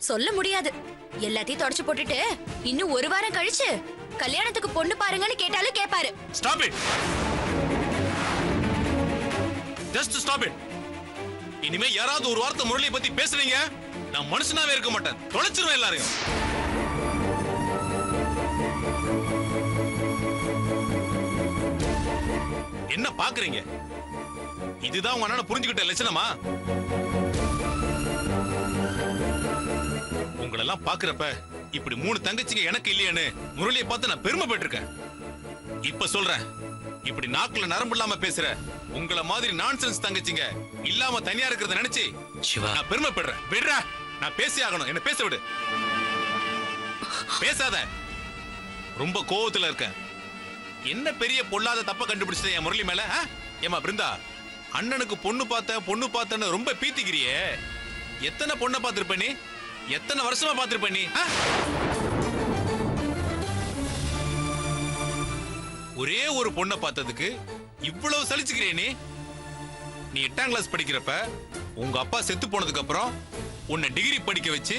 சொல்ல முடியாது. எல்லாத்தையும் தொடச்சு போட்டுட்டு இன்னும் ஒரு வாரம் கழிச்சு கல்யாணத்துக்கு பொண்ணு பாருங்கன்னு கேட்டாலும் கேட்பாரு. Stop it. Just stop it. இனிமே யாராவது ஒரு வார்த்தை முரளியை பத்தி பேசுறீங்க, நான் மனுஷனாவே இருக்க மாட்டேன். தொலைச்சிருவேன் எல்லாரையும். என்ன பாக்குறீங்க? இதுதான் உங்க அண்ணனை புரிஞ்சுக்கிட்ட லட்சணமா? உங்களெல்லாம் பாக்குறப்ப இப்படி 3 தங்கச்சிங்க எனக்கு இல்லையான்னு முரளியை பார்த்து நான் பெருமைப்பட்டிருக்கேன். இப்ப சொல்றேன், இப்படி நாக்குல நரம்பு இல்லாம பேசுற உங்கள மாதிரி நான்சென்ஸ் தங்கச்சிங்க இல்லாம தனியா இருக்கிறத நினைச்சு சிவா நான் பெருமைப்படுறேன். விடுறா, நான் பேசி ஆகணும். என்ன பேச விடு. பேசாத. ரொம்ப கோவத்துல இருக்கேன். என்ன பெரிய பொல்லாத தப்ப கண்டுபிடிச்ச என் முரளி மேல? ஏமா பிருந்தா, அண்ணனுக்கு பொண்ணு பார்த்தேன்னு ரொம்ப பீத்திக்கிறியே. எத்தனை பொண்ணை பார்த்திருப்ப நீ? எத்தனை வருஷமா பார்த்திருப்ப நீ? ஒரே ஒரு பொண்ணை பார்த்ததுக்கு இவ்வளவு சலிச்சுக்கிறியே நீ? நீ 8ஆம் கிளாஸ் படிக்கிறப்ப உங்க அப்பா செத்து போனதுக்கு அப்புறம் உன்னை டிகிரி படிக்க வச்சு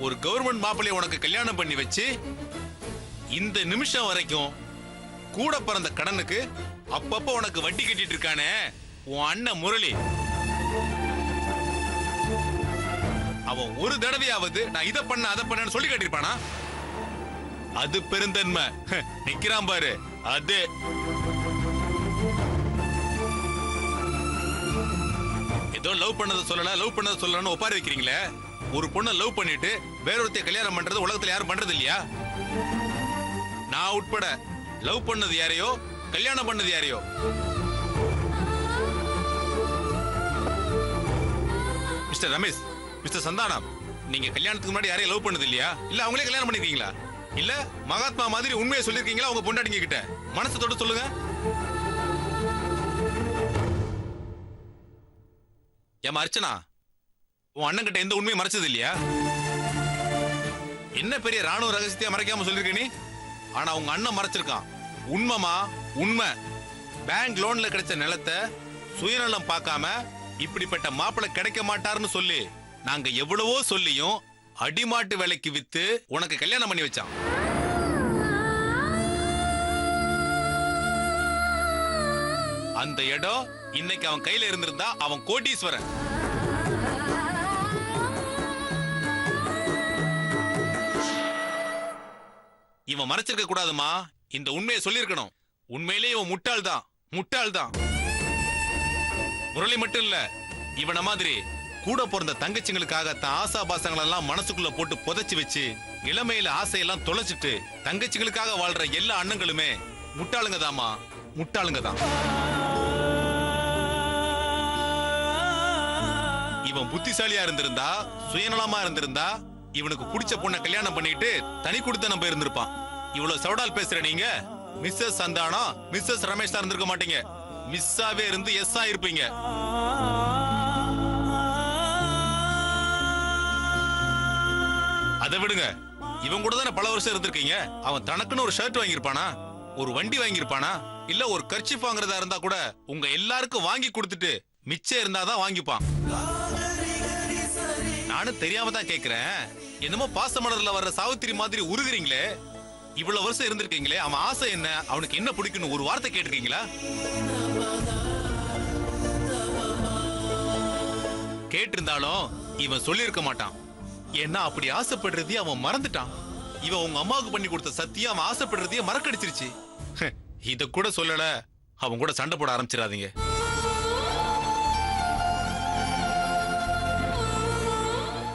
ஒரு கவர்மெண்ட் மாப்பிள்ளைய உனக்கு கல்யாணம் பண்ணி வச்சு இந்த நிமிஷம் வரைக்கும் கூட பிறந்த கடனுக்கு அப்பப்ப உனக்கு வட்டி கட்டிட்டு இருக்கானே உன் அண்ணன் முரளி. அவன் ஒரு தடவையாவது நான் இதை பண்ண அதை பண்ணு சொல்லி கட்டிருப்பானா? அது பெருந்தன்மை. நிக்கிறான் பாரு அது. ஏதோ லவ் பண்ணதை சொல்லலன்னு ஒப்பாரி வைக்கிறீங்களே. ஒரு பொண்ணை லவ் பண்ணிட்டு வேறொருத்தைய கல்யாணம் பண்றது உலகத்துல யாரும் பண்றது இல்லையா? நான் உட்பட லவ் பண்ணது யாரையோ, கல்யாணம் பண்ணது யாரையோ. மிஸ்டர் ரமேஷ், மிஸ்டர் சந்தானம், நீங்க கல்யாணத்துக்கு முன்னாடி யாரையும் லவ் பண்ணது இல்லையா? இல்ல அவங்களே கல்யாணம் பண்ணிருக்கீங்களா? இல்ல மகாத்மா மாதிரி உண்மையை சொல்லிருக்கீங்களா உங்க பொண்டாட்டிங்க கிட்ட? மனசு தொட்டு சொல்லுங்க. ஏமா அர்ச்சனா, உன் அண்ணன் கிட்ட எந்த உண்மையை மறைச்சது இல்லையா? என்ன பெரிய ராணுவ ரகசியத்தை மறைக்காம சொல்லிருக்க நீ? ஆனா உங்க அண்ணன் மறைச்சிருக்கான். உண்மைமா? உண்மை. பேங்க் லோன்ல கிடைச்ச நிலத்தை சுயநலம் பார்க்காம இப்படிப்பட்ட மாப்பிள்ளை கிடைக்க மாட்டாருன்னு சொல்லி நாங்க எவ்வளவோ சொல்லியும் அடிமாட்டு விலைக்கு வித்து உனக்கு கல்யாணம் பண்ணி வச்சான். அந்த இடம் இன்னைக்கு அவன் கையில இருந்திருந்தா அவன் கோடீஸ்வரன். இவன் மறைச்சிருக்க கூடாதுமா. இந்த உண்மையை சொல்லிருக்கணும். உண்மையிலேயே இவன் முட்டாள்தான். முரளி மட்டும் இல்ல, இவன மாதிரி கூட பிறந்த தங்கச்சிங்களுக்காக தான் ஆசா பாசங்கள் எல்லாம் மனசுக்குள்ள போட்டு புதைச்சு வச்சு இளமையில ஆசையெல்லாம் தொலைச்சிட்டு தங்கச்சிங்களுக்காக வாழ்ற எல்லா அண்ணங்களுமே முட்டாளுங்க தாமா, முட்டாளுங்க தான். இவன் புத்திசாலியா இருந்திருந்தா, சுயநலமா இருந்திருந்தா இவனுக்கு பிடிச்ச பொண்ணை கல்யாணம் பண்ணிட்டு தனி குடுத்தனம் போயிருந்திருப்பான். இவ்வளவு சவடால் பேசுற நீங்க மிஸ்ஸஸ் சந்தானம், மிஸ்ஸஸ் ரமேஷ் இருந்திருக்க மாட்டீங்க. மிஸ்ஸாவே இருந்து எஸ்ஸா இருப்பீங்க. அதை விடுங்க. இவன் கூட தானே பல வருஷம் இருந்திருக்கீங்க. அவன் தனக்குன்னு ஒரு ஷர்ட் வாங்கியிருப்பானா? ஒரு வண்டி வாங்கியிருப்பானா? இல்ல ஒரு கர்ச்சீஃப் வாங்குறதா இருந்தா கூட உங்க எல்லாருக்கும் வாங்கி கொடுத்துட்டு மிச்சம் இருந்தாதான் வாங்கிப்பான். நானும் தெரியாம தான் கேக்குறேன். என்னமோ பாசமலர்ல வர்ற சாவித்திரி மாதிரி உருகுறீங்களே. இவ்வளவு வருஷம் இருந்திருக்கீங்களே, அவன் ஆசை என்ன, அவனுக்கு என்ன பிடிக்குன்னு ஒரு வார்த்தை கேட்டிருக்கீங்களா? கேட்டிருந்தாலும் இவன் சொல்லியிருக்க மாட்டான். ஏன்னா அப்படி ஆசைப்படுறதையே அவன் மறந்துட்டான். இவன் உங்க அம்மாவுக்கு பண்ணி கொடுத்த சத்தியம் அவன் ஆசைப்படுறதையே மறக்கடிச்சிருச்சு. இத கூட சொல்லல, அவன் கூட சண்டை போட ஆரம்பிச்சிடாதீங்க.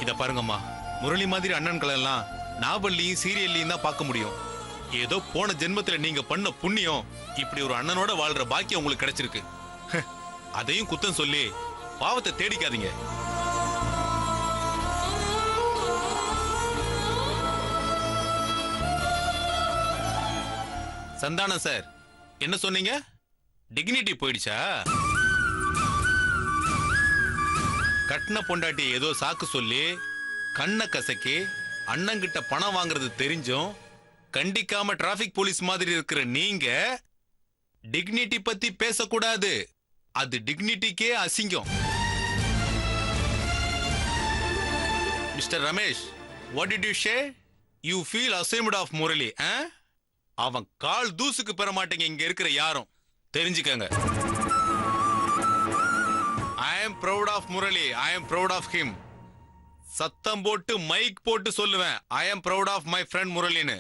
இத பாருங்கம்மா, முரளி மாதிரி அண்ணன்கள் எல்லாம் நாவல்லையும் சீரியல்லையும் தான் பார்க்க முடியும். ஏதோ போன ஜென்மத்துல நீங்க பண்ண புண்ணியம் இப்படி ஒரு அண்ணனோட வாழ்ற பாக்கியம் உங்களுக்கு கிடைச்சிருக்கு. அதையும் குத்தம் சொல்லி பாவத்தை தேடிக்காதீங்க. சந்தானம் சார், என்ன சொன்னீங்க? டிக்னிட்டி போயிடுச்சா? கட்டின பொண்டாட்டி ஏதோ சாக்கு சொல்லி கண்ணை கசக்கி அண்ணங்கிட்ட பணம் வாங்குறது தெரிஞ்சும் கண்டிக்காம டிராபிக் போலீஸ் மாதிரி இருக்கிற நீங்க டிக்னிட்டி பத்தி பேசக்கூடாது. அது டிக்னிட்டிக்கே அசிங்கம். Mister Ramesh, what did you say? You feel ashamed of Murali? அவன் கால் தூசுக்கு பெற மாட்டேங்க இங்க இருக்கிற யாரும். தெரிஞ்சுக்கங்க. ஐ am proud of Murali. I am proud of him. சத்தம் போட்டு மைக் போட்டு சொல்லுவேன், ஐ am proud of my friend முரளின்னு.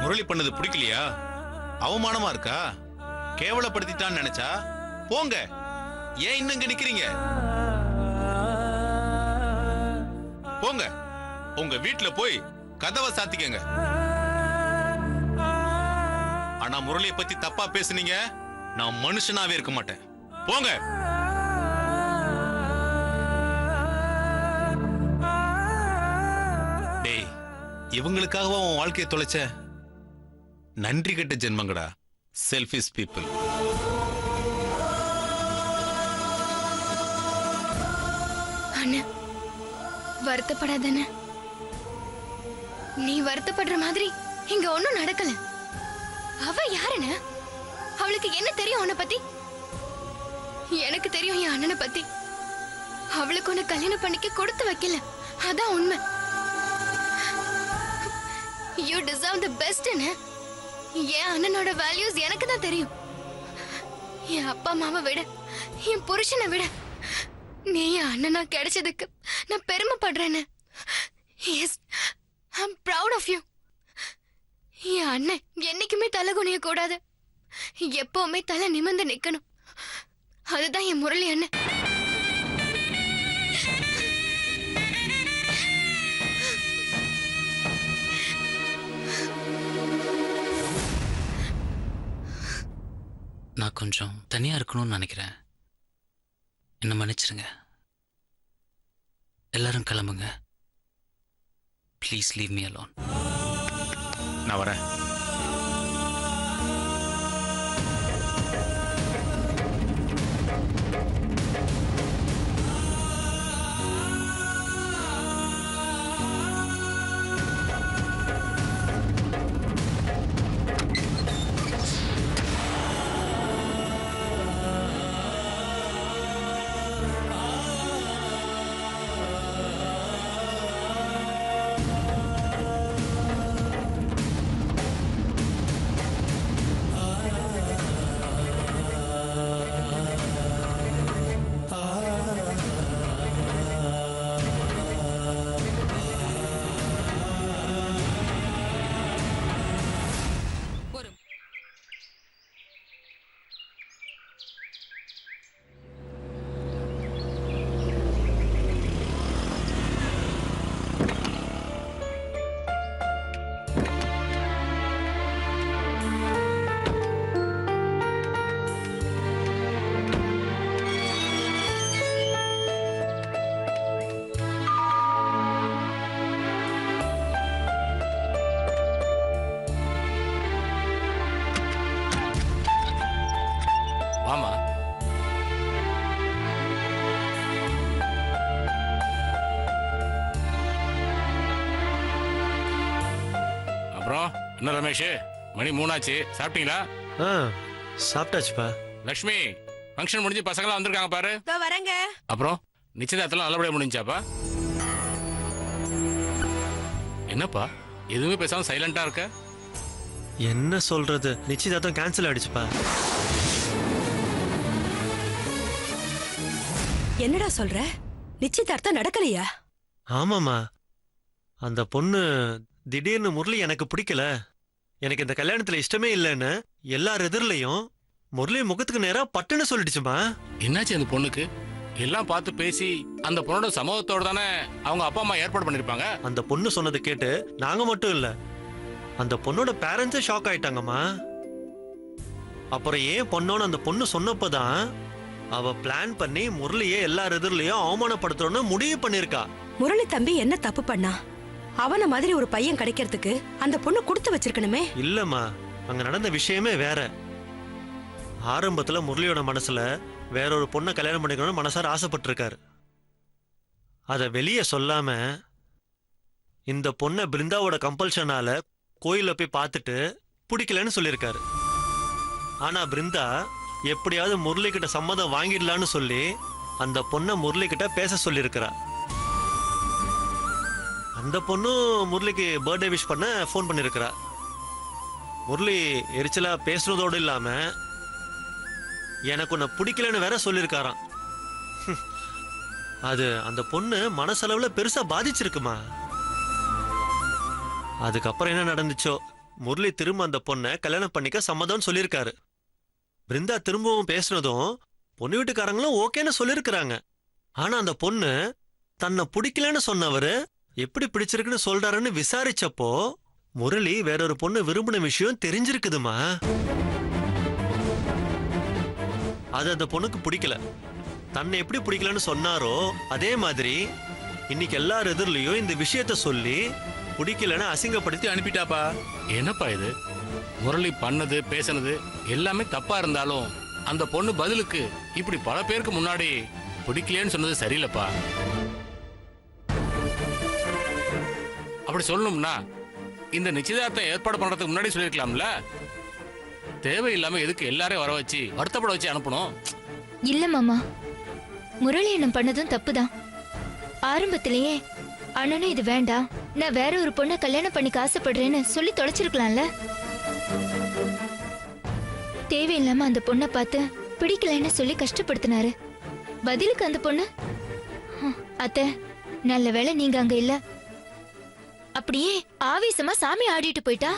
Murali பண்ணது பிடிக்கலையா? அவமானமா இருக்கா? கேவலப்படுத்திட்டான்னு நினைச்சா போங்க. ஏன் இன்னும் இங்க நிக்கிறீங்க? போங்க, உங்க வீட்டுல போய் கதவை சாத்திக்கங்க. ஆனா முரளியை பத்தி தப்பா பேசுனீங்க, நான் மனுஷனாவே இருக்க மாட்டேன். போங்க. டேய், இவங்களுக்காக உன் வாழ்க்கையை தொலைச்ச? நன்றி கெட்ட ஜென்மங்கடா, செல்ஃபிஷ் பீப்புள். அண்ணா, வருத்தப்படாதண்ண. நீ வருத்தப்படுற மாதிரி இங்க ஒண்ணும் நடக்கல. அவ யாருன்னு? அவளுக்கு என்ன தெரியும் உன்னை பத்தி? எனக்கு தெரியும் என் அண்ணனை பத்தி. அவளுக்கு உன்னை கல்யாணம் பண்ணிக்க கொடுத்து வைக்கல, அதான் உண்மை. You deserve the best. என் அண்ணனோட வேல்யூஸ் எனக்கு தான் தெரியும். என் அப்பா அம்மாவை விட, என் புருஷனை விட நீ என் அண்ணனா கிடைச்சதுக்கு நான் பெருமைப்படுறேன்னு. Yes, I am proud of you. என் அண்ணன் என்னைக்குமே தலை குனிய கூடாது, எப்பவுமே தலை நிமிர்ந்து நிக்கணும். அதுதான் என் முரளி அண்ணன். நான் கொஞ்சம் தனியா இருக்கணும்னு நினைக்கிறேன். என்ன மன்னிச்சிருங்க. எல்லாரும் கிளம்புங்க. Please leave me alone. நான் வரேன். ஆமா, அப்புறம் என்ன ரமேஷ், மணி 3 ஆச்சு, சாப்பிட்டீங்களா? சாப்பிட்டாச்சுப்பா. லக்ஷ்மி, ஃபங்க்ஷன் முடிஞ்சு பசங்களாம் வந்திருக்காங்க பாரு. வரங்க. அப்புறம் நிச்சயதார்த்தம் நல்லபடியா முடிஞ்சாப்பா? என்னப்பா எதுவுமே பேசாம சைலண்டா இருக்க? என்ன சொல்றது, நிச்சயதார்த்தம் கேன்சல் ஆயிடுச்சுப்பா. என்னடா சொல்ற? நிச்சயதார்த்தம் நடக்கலையா? ஆமாமா, அந்த பொண்ணு திடீர்னு முரளி எனக்கு பிடிக்கல, எனக்கு இந்த கல்யாணத்துல இஷ்டமே இல்லைன்னு எல்லார் எதிரிலையும் முரளி முகத்துக்கு நேரா பட்டுன்னு சொல்லிடுச்சுமா. என்னாச்சு அந்த பொண்ணுக்கு? எல்லாம் பார்த்து பேசி அந்த பொண்ணோட சமூகத்தோட தானே அவங்க அப்பா அம்மா ஏற்பாடு பண்ணிருப்பாங்க. அந்த பொண்ணு சொன்னதை கேட்டு நாங்க மட்டும் இல்ல, அந்த பொண்ணோட பேரண்ட்ஸே ஷாக் ஆயிட்டாங்கம்மா. அப்புறம் ஏன் பொண்ணோன்னு அந்த பொண்ணு சொன்னப்பதான் அவ பிளான் பண்ணி முரளியே எல்லார் எதிரிலையும் அவமானப்படுத்தணும்னு முடிவு பண்ணிருக்கா. முரளி தம்பி என்ன தப்பு பண்ணா? அவன மாதிரி ஒரு பையன் கிடைக்கிறதுக்கு அந்த பொண்ணு கொடுத்து வச்சிருக்கணுமே. இல்லம்மா, அங்க நடந்த விஷயமே வேற. ஆரம்பத்துல முரளியோட மனசுல வேற ஒரு பொண்ணை கல்யாணம் பண்ணிக்கணும்னு மனசார ஆசைப்பட்டு இருக்காரு. அத வெளியே சொல்லாம இந்த பொண்ணை பிருந்தாவோட கம்பல்ஷனால கோயில போய் பார்த்துட்டு பிடிக்கலன்னு சொல்லியிருக்காரு. ஆனா பிருந்தா எப்படியாவது முரளி கிட்ட சம்மதம் வாங்கிடலான்னு சொல்லி அந்த பொண்ணை முரளி கிட்ட பேச சொல்லியிருக்கிறா. அந்த பொண்ணும் முரளிக்கு பர்த்டே விஷ் பண்ண ஃபோன் பண்ணியிருக்கிறா. முரளி எரிச்சலா பேசுறதோடு இல்லாம எனக்கு உன்னை பிடிக்கலன்னு வேற சொல்லியிருக்காராம். அது அந்த பொண்ணு மனசளவுல பெருசா பாதிச்சிருக்குமா. அதுக்கப்புறம் என்ன நடந்துச்சோ, முரளி திரும்ப அந்த பொண்ணை கல்யாணம் பண்ணிக்க சம்மதம்னு சொல்லியிருக்காரு. பிருந்தா திரும்பவும் பேசுனதும் பொண்ணு வீட்டுக்காரங்களும் ஓகேன்னு சொல்லியிருக்கிறாங்க. ஆனா அந்த பொண்ணு தன்னை பிடிக்கலன்னு சொன்னவரு எப்படி பிடிச்சிருக்குன்னு சொல்றாருன்னு விசாரிச்சப்போ முரளி வேறொரு பொண்ணு விரும்பின விஷயம் தெரிஞ்சிருக்குதுமா. அது அந்த பொண்ணுக்கு பிடிக்கல. தன்னை எப்படி பிடிக்கலன்னு சொன்னாரோ அதே மாதிரி இன்னைக்கு எல்லார் எதிரிலையும் இந்த விஷயத்த சொல்லி பிடிக்கலன்னு அசிங்கப்படுத்தி அனுப்பிட்டாப்பா. என்னப்பா இது? முரளி பண்ணது பேசினது எல்லாமே தப்பா இருந்தாலும் அந்த பொண்ணு பதிலுக்கு இப்படி பல பேருக்கு முன்னாடி பிடிக்கலன்னு சொன்னது சரியில்லைப்பா. அப்படி சொல்லணும்னா இந்த நிச்சயதார்த்தம் ஏற்பாடு பண்றதுக்கு முன்னாடி சொல்லிருக்கலாம்ல. தேவையில்லாம எதுக்கு எல்லாரையும் வர வச்சு வருத்தப்பட வச்சு அனுப்பணும்? இல்ல மாமா, முரளி அண்ணன் பண்ணதும் தப்புதான். ஆரம்பத்திலேயே அண்ணனும் இது வேண்டாம், நான் வேற ஒரு பொண்ணை கல்யாணம் பண்ணிக்க ஆசைப்படுறேன்னு சொல்லி தொலைச்சிருக்கலாம்ல. தேவையில்லாம அந்த பொண்ணை பார்த்து பிடிக்கலன்னு சொல்லி கஷ்டப்படுத்தினாரு. பதிலுக்கு அந்த பொண்ணு, அத்தை நல்ல வேளை நீங்க அங்க இல்ல, அப்படியே ஆவேசமா சாமி ஆடிட்டு போயிட்டா.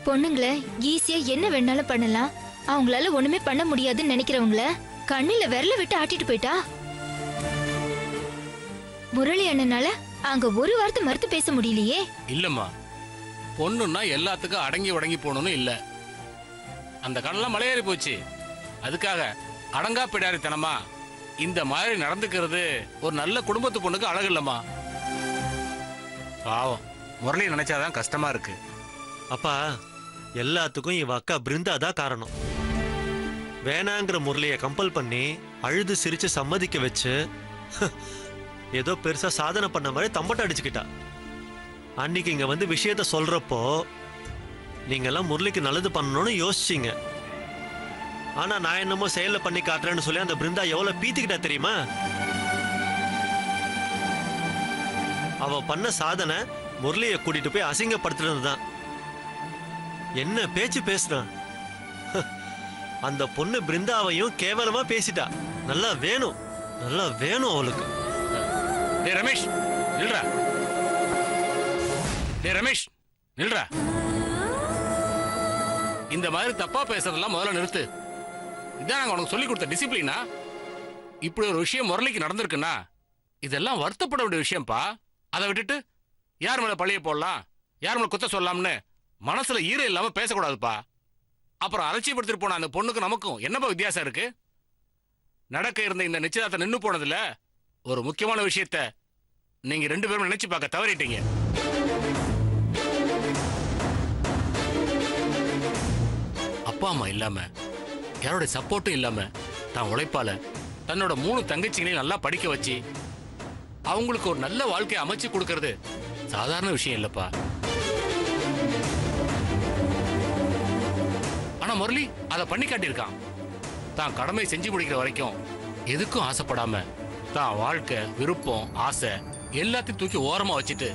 பொண்ணுங்களை ஈஸியா என்ன வேணாலும் பண்ணலாம், அவங்களால ஒண்ணுமே பண்ண முடியாதுன்னு நினைக்கிறவங்கள கண்ணில விரல விட்டு ஆட்டிட்டு போயிட்டா. முரளி அண்ணனால அங்க ஒரு வார்த்தை மறுத்து பேச முடியலையே. இல்லம்மா, பொண்ணுன்னா எல்லாத்துக்கும் அடங்கி உடங்கி போகணும்னு இல்ல. அந்த கடலாம் மலையேறி போச்சு. அதுக்காக அடங்கா பிடாரித்தனமா இந்த மாதிரி நடந்துக்கிறது ஒரு நல்ல குடும்பத்து பொண்ணுக்கு அழகு இல்லம்மா. பாவம், முரளி நினைச்சாதான் கஷ்டமா இருக்கு. அப்பா, எல்லாத்துக்கும் இவ அக்கா பிருந்தா தான் காரணம். வேணாங்கிற முரளியை கம்பல் பண்ணி அழுது சிரிச்சு சம்மதிக்க வச்சு ஏதோ பெருசா சாதனை பண்ண மாதிரி தம்பட்ட அடிச்சுக்கிட்டா. அன்னைக்கு இங்க வந்து விஷயத்த சொல்றப்போ நீங்க எல்லாம் முரளிக்கு நல்லது பண்ணணும்னு யோசிச்சீங்க. ஆனா நான் என்னமோ செயல பண்ணி காட்டுறேன்னு சொல்லி அந்த பிருந்தா எவ்வளவு பீத்திக்கிட்டா தெரியுமா? அவ பண்ண சாதனை முரளியை கூட்டிட்டு போய் அசிங்கப்படுத்துறதுதான். என்ன பேச்சு பேசுறான்! அந்த பொண்ணு பிருந்தாவையும் கேவலமா பேசிட்டா. நல்லா வேணும், நல்லா வேணும் அவளுக்கு. டேய் ரமேஷ், நில்றா. டேய் ரமேஷ், நில்றா. இந்த மாதிரி தப்பா பேசுறதெல்லாம் முதல்ல நிறுத்து. இதான் நாங்க உனக்கு சொல்லி கொடுத்த டிசிப்ளினா. இப்படி ஒரு விஷயம் முரளிக்கு நடந்திருக்குன்னா இதெல்லாம் வருத்தப்பட வேண்டிய விஷயம்ப்பா. அதை விட்டுட்டு யார் மேல பழிய போடலாம், யார் மேல குத்த சொல்லலாம்னு மனசுல ஈரம் இல்லாம பேசக்கூடாதுப்பா. அப்புறம் அலட்சியப்படுத்திட்டு போன அந்த பொண்ணுக்கு நமக்கும் என்னப்பா வித்தியாசம் இருக்கு? நடக்க இருந்த இந்த நிச்சயதார்த்தம் நின்னு போனதுல ஒரு முக்கியமான விஷயத்த நீங்க ரெண்டு பேரும் நினைச்சு பார்க்க தவறிட்டீங்க. அப்பா அம்மா இல்லாம, யாரோட சப்போர்ட்டும் இல்லாம, தான் உழைப்பால தன்னோட 3 தங்கச்சிகளையும் நல்லா படிக்க வச்சு அவங்களுக்கு ஒரு நல்ல வாழ்க்கையை அமைச்சு கொடுக்கறது சாதாரண விஷயம் இல்லப்பா. ஆனா முரளி அதை பண்ணி காட்டியிருக்கான். தான் கடமை செஞ்சு முடிக்கிற வரைக்கும் எதுக்கும் ஆசைப்படாம தான் வாழ்க்கை, விருப்பம், ஆசை எல்லாத்தையும் தூக்கி ஓரமா வச்சுட்டு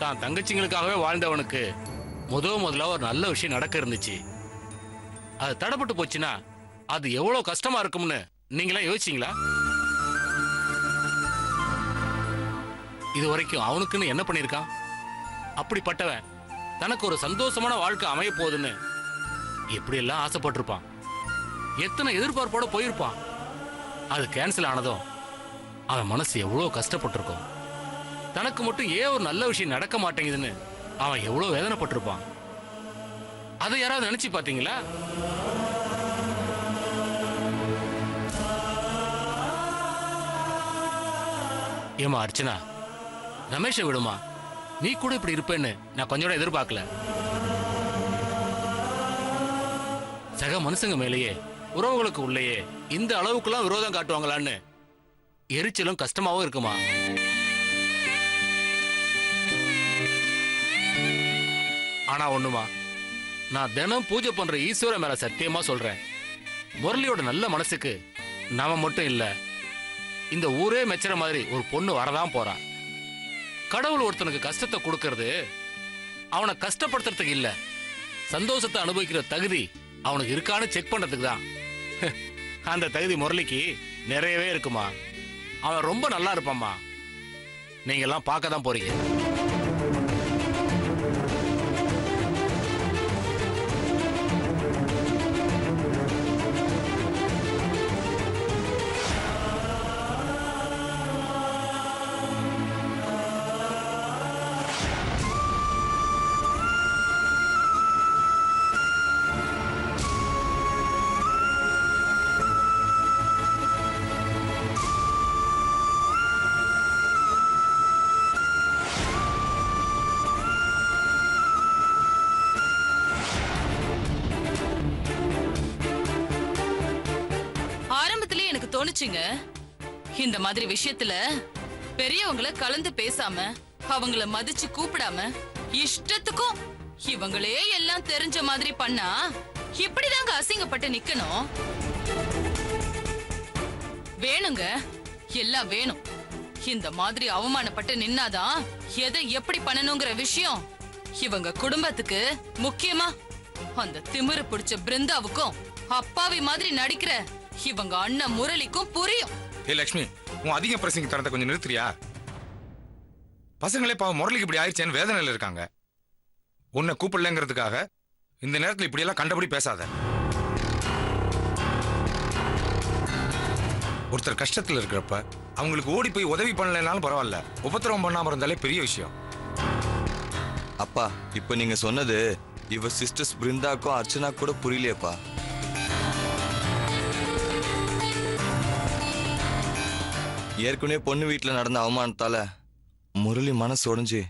தான் தங்கச்சிங்களுக்காகவே வாழ்ந்தவனுக்கு முதல்ல ஒரு நல்ல விஷயம் நடக்க இருந்துச்சு. அது தடைப்பட்டு போச்சுன்னா அது எவ்வளவு கஷ்டமா இருக்கும்னு நீங்களா யோசிச்சீங்களா? இது வரைக்கும் அவனுக்குன்னு என்ன பண்ணிருக்கான்? அப்படிப்பட்டவன் தனக்கு ஒரு சந்தோஷமான வாழ்க்கை அமைய போகுதுன்னு எப்படி எல்லாம் ஆசைப்பட்டிருப்பான். எத்தனை எதிர்பார்ப்போட போயிருப்பான். அது கேன்சல் ஆனதும் அவன் மனசு எவ்வளவு கஷ்டப்பட்டிருக்கும். தனக்கு மட்டும் ஏன் ஒரு நல்ல விஷயம் நடக்க மாட்டேங்குதுன்னு அவன் எவ்வளவு வேதனைப்பட்டிருப்பான். அதை யாராவது நினைச்சு பாத்தீங்களா? ஏமா அர்ச்சனா, ரமேஷை விடுமா. நீ கூட இப்படி இருப்பேன்னு நான் கொஞ்சம் கூட எதிர்பார்க்கல. சக மனுஷங்க மேலேயே, உறவுகளுக்கு உள்ளேயே இந்த அளவுக்குலாம் விரோதம் காட்டுவாங்களான்னு எரிச்சலும் கஷ்டமாவும் இருக்குமா. ஆனா ஒண்ணுமா, நான் தினம் பூஜை பண்ற ஈஸ்வர மேல சத்தியமா சொல்றேன், முரளியோட நல்ல மனசுக்கு நாம மட்டும் இல்ல, இந்த ஊரே மெச்சுற மாதிரி ஒரு பொண்ணு வரதான் போறான். கடவுள் ஒருத்தனுக்கு கஷ்டத்தை கொடுக்கறது அவனை கஷ்டப்படுத்துறதுக்கு இல்ல, சந்தோஷத்தை அனுபவிக்கிற தகுதி அவனுக்கு இருக்கான்னு செக் பண்றதுக்கு தான். அந்த தகுதி முரளிக்கு நிறையவே இருக்குமா. அவன் ரொம்ப நல்லா இருப்பாம்மா. நீங்க எல்லாம் பார்க்க தான் போறீங்க. தோணுச்சுங்க, இந்த மாதிரி விஷயத்துல பெரியவங்களை கலந்து பேசாம அவங்கள மதிச்சு கூப்பிடாம இஷ்டத்துக்கும் இவங்களே எல்லாம் தெரிஞ்ச மாதிரி பண்ணா இப்படிதாங்க அசிங்கப்பட்டு நிக்கணும். வேணுங்க, எல்லாம் வேணும். இந்த மாதிரி அவமானப்பட்டு நின்னாதான் எதை எப்படி பண்ணணுங்கிற விஷயம் இவங்க குடும்பத்துக்கு, முக்கியமா அந்த திமிரு பிடிச்ச பிருந்தாவுக்கும் அப்பாவி மாதிரி நடிக்கிற இவங்க அண்ணன் முரளிக்கும் புரியும். ஏ லட்சுமி, உன் அதிக பிரசங்க தரத்தை கொஞ்சம் நிறுத்துறியா? பசங்களே பாவம் முரளிக்கு இப்படி ஆயிடுச்சேன்னு வேதனையில இருக்காங்க. உன்னை கூப்பிடலங்கிறதுக்காக இந்த நேரத்தில் இப்படி எல்லாம் கண்டபடி பேசாத. ஒருத்தர் கஷ்டத்துல இருக்கிறப்ப அவங்களுக்கு ஓடி போய் உதவி பண்ணலைனாலும் பரவாயில்ல, உபத்திரவம் பண்ணாம இருந்தாலே பெரிய விஷயம். அப்பா, இப்ப நீங்க சொன்னது இவ சிஸ்டர்ஸ் பிருந்தாக்கும் அர்ச்சனா கூட புரியலையப்பா. ஏற்கனவே பொண்ணு வீட்டுல நடந்த அவமானத்தால முரளி மனசு உடைஞ்சு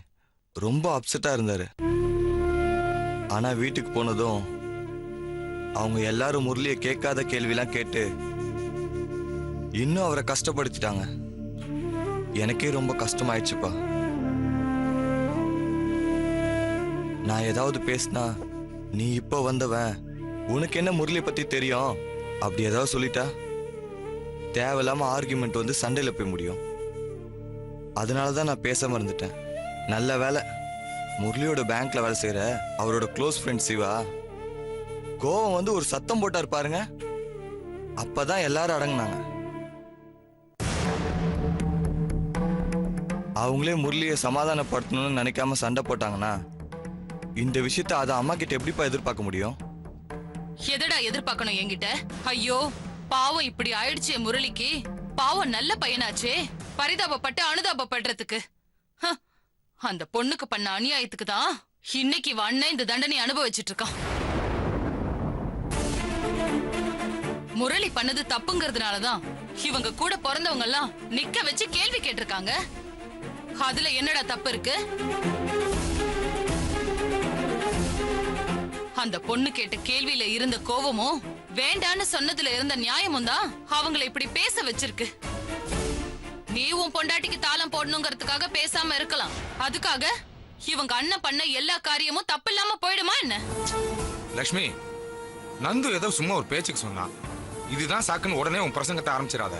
ரொம்ப அப்செட்டா இருந்தாரு. ஆனா வீட்டுக்கு போனதும் அவங்க எல்லாரும் முரளிய கேட்காத கேள்விலாம் கேட்டு இன்னும் அவரை கஷ்டப்படுத்திட்டாங்க. எனக்கே ரொம்ப கஷ்டமாயிடுச்சுப்பா. நான் ஏதாவது பேசினா நீ இப்ப வந்தவன், உனக்கு என்ன முரளியை பத்தி தெரியும் அப்படி ஏதாவது சொல்லிட்டா தேவையில்லாம ஆர்குமெண்ட் வந்து சண்டையில போய் முடியும். அதனாலதான் நான் பேசாம இருந்துட்டேன். நல்ல வேலை, முரளியோட பேங்க்ல வேலை செய்யற அவரோட க்ளோஸ் ஃப்ரெண்ட் சிவா கோவம் வந்து ஒரு சத்தம் போட்டாரு பாருங்க, அப்பதான் எல்லாரும் அடங்கினாங்க. அவங்களே முரளியை சமாதானப்படுத்தணும்னு நினைக்காம சண்டை போட்டாங்கன்னா இந்த விஷயத்த அதை அம்மா கிட்ட எப்படிப்பா எதிர்பார்க்க முடியும்? எதடா எதிர்பார்க்கணும் என்கிட்ட? ஐயோ பாவம், இப்படி ஆயிடுச்சே முரளிக்கு. பாவம் நல்ல பையனாச்சே, பரிதாபப்பட்டு அனுதாபப்படுறதுக்கு. அந்த பொண்ணுக்கு பண்ண அநியாயத்துக்கு தான் இன்னைக்கு அண்ணன் இந்த தண்டனை அனுபவிச்சுட்டு இருக்கான். முரளி பண்ணது தப்புங்கிறதுனாலதான் இவங்க கூட பிறந்தவங்க எல்லாம் நிக்க வச்சு கேள்வி கேட்டிருக்காங்க. அதுல என்னடா தப்பு இருக்கு? அந்த பொண்ணு கேட்ட கேள்வியில இருந்த கோவமும் வேண்டான்னு சொன்னதுல இருந்த நியாயமும் தான் அவங்களை இப்படி பேச வச்சிருக்கு. நீ உன் பொண்டாட்டிக்கு தாளம் போடணுங்கிறதுக்காக பேசாம இருக்கலாம், அதுக்காக இவங்க அண்ணன் பண்ண எல்லா காரியமும் தப்பு இல்லாம போயிடுமா என்ன? லட்சுமி, நந்து ஏதோ சும்மா ஒரு பேச்சுக்கு சொன்னான், இதுதான் சாக்குன்னு உடனே உன் பிரசங்கத்தை ஆரம்பிச்சிடாத.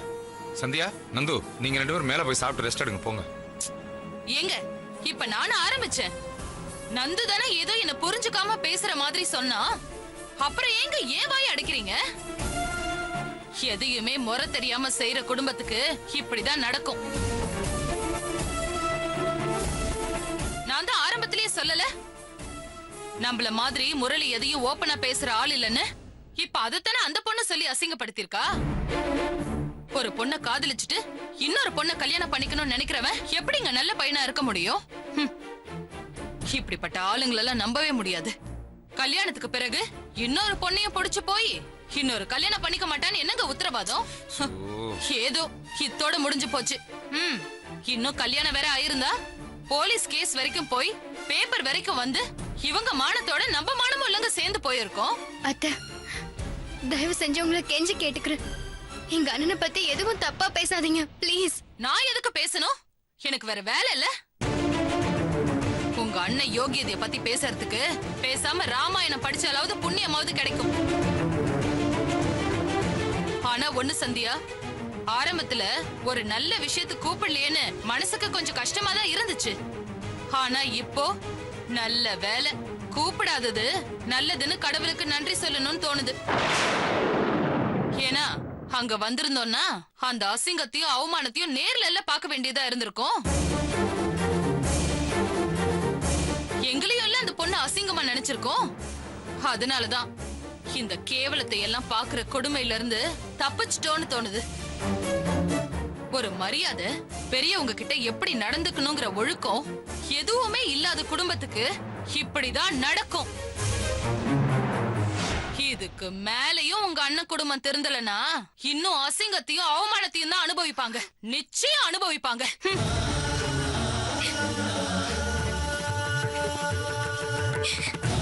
சந்தியா, நந்து, நீங்க 2 பேரும் மேல போய் சாப்பிட்டு ரெஸ்ட் எடுங்க போங்க. ஏங்க, இப்ப நானும் ஆரம்பிச்சேன். நந்து தானே ஏதோ என்ன புரிஞ்சுக்காம பேசுற மாதிரி சொன்னா, அப்புறம் ஏங்க ஏன் வாய் அடைக்கிறீங்க? எதையுமே முறை தெரியாம செய்யற குடும்பத்துக்கு இப்படிதான் நடக்கும். நான் தான் ஆரம்பத்திலேயே சொல்லல, நம்மள மாதிரி முரளி எதையும் ஓப்பனா பேசுற ஆள் இல்லன்னு. இப்ப அதத்தானே அந்த பொண்ணு சொல்லி அசிங்கப்படுத்திருக்கா. ஒரு பொண்ணை காதலிச்சுட்டு இன்னொரு பொண்ணை கல்யாணம் பண்ணிக்கணும்னு நினைக்கிறவன் எப்படிங்க நல்ல பையனா இருக்க முடியும்? இப்படிப்பட்ட ஆளுங்களெல்லாம் நம்பவே முடியாது. கல்யாணத்துக்கு பிறகு இன்னொரு பொண்ணையும் பொடிச்சு போய் இன்னொரு கல்யாணம் பண்ணிக்க மாட்டான்னு என்னங்க உத்தரவாதம்? ஏதோ இத்தோட முடிஞ்சு போச்சு. இன்னும் கல்யாணம் வேற ஆயிருந்தா போலீஸ் கேஸ் வரைக்கும் போய் பேப்பர் வரைக்கும் வந்து இவங்க மானத்தோட நம்ம மானமும் இல்லங்க சேர்ந்து போயிருக்கோம். அத்தை, தயவு செஞ்சு உங்களை கெஞ்சி கேட்டுக்கிறேன், எங்க அண்ணனை பத்தி எதுவும் தப்பா பேசாதீங்க ப்ளீஸ். நான் எதுக்கு பேசணும்? எனக்கு வேற வேலை இல்ல. உங்க அண்ணன் யோகியதைய பத்தி பேசுறதுக்கு பேசாம ராமாயணம் படிச்சாலாவது புண்ணியமாவது கிடைக்கும். ஆனா ஒண்ணு சந்தியா, ஆரம்பத்துல ஒரு நல்ல விஷயத்துக்கு கூப்பிடலையேன்னு மனசுக்கு கொஞ்சம் கஷ்டமா தான் இருந்துச்சு. ஆனா இப்போ நல்ல வேலை, கூப்பிடாதது நல்லதுன்னு கடவுளுக்கு நன்றி சொல்லணும்னு தோணுது. ஏன்னா அங்க வந்திருந்தோம்னா அந்த அசிங்கத்தையும் அவமானத்தையும் நேர்ல எல்லாம் பார்க்க வேண்டியதா இருந்திருக்கும். எங்களையும் எல்லாம் அந்த பொண்ணு அசிங்கமா நினைச்சிருக்கோம். அதனாலதான் இந்த கேவலத்தை எல்லாம் பாக்குற கொடுமையில இருந்து தப்பிச்சிட்டோன்னு தோணுது. ஒரு மரியாதை, பெரியவங்க கிட்ட எப்படி நடந்துக்கணுங்கிற ஒழுக்கம் எதுவுமே இல்லாத குடும்பத்துக்கு இப்படிதான் நடக்கும். இதுக்கு மேலையும் உங்க அண்ணன் குடும்பம் திருந்தலனா இன்னும் அசிங்கத்தையும் அவமானத்தையும் தான் அனுபவிப்பாங்க. நிச்சயம் அனுபவிப்பாங்க. Thank you.